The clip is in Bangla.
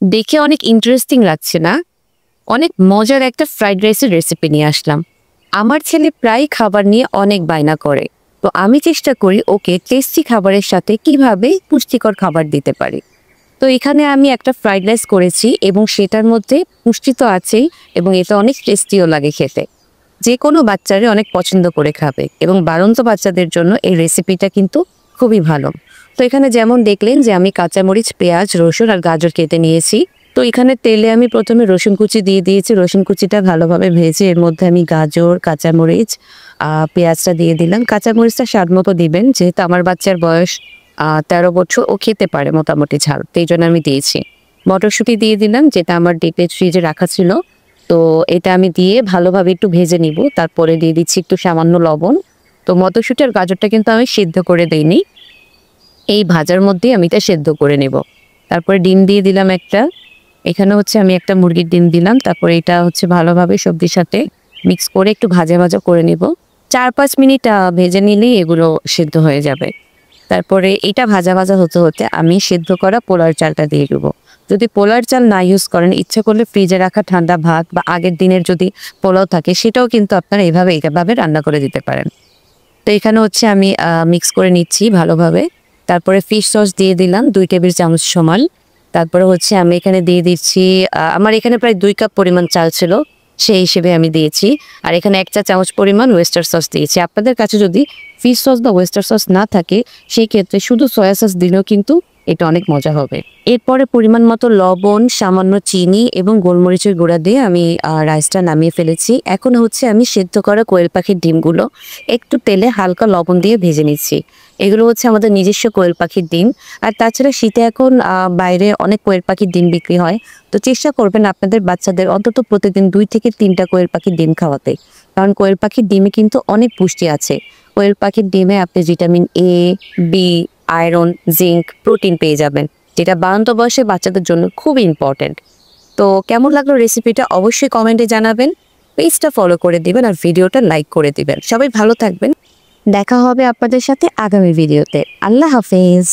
দেখে অনেক ইন্টারেস্টিং লাগছে না? অনেক মজার একটা ফ্রাইড রাইসের রেসিপি নিয়ে আসলাম। আমার ছেলে প্রায় খাবার নিয়ে অনেক বায়না করে। তো আমি চেষ্টা করি ওকে টেস্টি খাবারের সাথে কিভাবে পুষ্টিকর খাবার দিতে পারি। তো এখানে আমি একটা ফ্রাইড রাইস করেছি এবং সেটার মধ্যে পুষ্টি তো আছেই এবং এটা অনেক টেস্টিও লাগে খেতে। যে কোনো বাচ্চারে অনেক পছন্দ করে খাবে এবং বাড়ন্ত বাচ্চাদের জন্য এই রেসিপিটা কিন্তু খুবই ভালো। তো এখানে যেমন দেখলেন যে আমি কাঁচামরিচ, পেঁয়াজ, রসুন আর গাজর কেটে নিয়েছি। তো এখানে তেলে আমি প্রথমে রসুন কুচি দিয়ে দিয়েছি। রসুন কুচিটা ভালোভাবে ভেজে এর মধ্যে আমি গাজর, কাঁচামরিচ, পেঁয়াজটা দিয়ে দিলাম। কাঁচামরিচটা স্বাদ মতো দিবেন, যেহেতু আমার বাচ্চার বয়স 13 বছর, ও খেতে পারে মোটামুটি ঝাল, তো এই জন্য আমি দিয়েছি। মটরশুঁটি দিয়ে দিলাম, যেটা আমার ডিপে ফ্রিজে রাখা ছিল। তো এটা আমি দিয়ে ভালোভাবে একটু ভেজে নিব। তারপরে দিয়ে দিচ্ছি একটু সামান্য লবণ। তো মটরশুঁটি আর গাজরটা কিন্তু আমি সিদ্ধ করে দেইনি, এই ভাজার মধ্যেই আমি এটা সেদ্ধ করে নেব। তারপরে ডিম দিয়ে দিলাম একটা। এখানে হচ্ছে আমি একটা মুরগির ডিম দিলাম। তারপরে এটা হচ্ছে ভালোভাবে সবজির সাথে মিক্স করে একটু ভাজা ভাজা করে নেব। 4-5 মিনিট ভেজে নিলেই এগুলো সেদ্ধ হয়ে যাবে। তারপরে এটা ভাজা ভাজা হতে হতে আমি সেদ্ধ করা পোলার চালটা দিয়ে দেবো। যদি পোলার চাল না ইউজ করেন, ইচ্ছা করলে ফ্রিজে রাখা ঠান্ডা ভাত বা আগের দিনের যদি পোলাও থাকে, সেটাও কিন্তু আপনারা এইভাবে রান্না করে দিতে পারেন। তো এখানে হচ্ছে আমি মিক্স করে নিচ্ছি ভালোভাবে। তারপরে ফিশ সস দিয়ে দিলাম 2 টেবিল চামচ সমান। তারপরে হচ্ছে আমি এখানে দিয়ে দিচ্ছি, আমার এখানে প্রায় 2 কাপ পরিমাণ চাল ছিল, সেই হিসেবে আমি দিয়েছি। আর এখানে 1 চা চামচ পরিমাণ ওয়েস্টার সস দিয়েছি। আপনাদের কাছে যদি ফিশ সস বা ওয়েস্টার সস না থাকে, সেই ক্ষেত্রে শুধু সয়া সস দিলেও কিন্তু এটা অনেক মজা হবে। এরপরে পরিমাণ মতো লবণ, সামান্য চিনি এবং গোলমরিচের গুঁড়া দিয়ে আমি রাইসটা নামিয়ে ফেলেছি। এখন হচ্ছে আমি সেদ্ধ করা কোয়েল পাখির ডিমগুলো একটু তেলে হালকা লবণ দিয়ে ভেজে নিচ্ছি। এগুলো হচ্ছে আমাদের নিজস্ব কোয়েল পাখির ডিম। আর তাছাড়া শীতে এখন বাইরে অনেক কোয়েল পাখির ডিম বিক্রি হয়। তো চেষ্টা করবেন আপনাদের বাচ্চাদের অন্তত প্রতিদিন 2 থেকে 3টা কোয়েল পাখির ডিম খাওয়াতে, কারণ কোয়েল পাখির ডিমে কিন্তু অনেক পুষ্টি আছে। কোয়েল পাখির ডিমে আপনি vitamin A, B, iron, zinc, protein পেয়ে যাবেন, যেটা বাড়ন্ত বয়সে বাচ্চাদের জন্য খুব ইম্পর্টেন্ট। তো কেমন লাগলো রেসিপিটা অবশ্যই কমেন্টে জানাবেন। পেজটা ফলো করে দিবেন আর ভিডিওটা লাইক করে দিবেন। সবাই ভালো থাকবেন। দেখা হবে আপনাদের সাথে আগামী ভিডিওতে। আল্লাহ হাফেজ।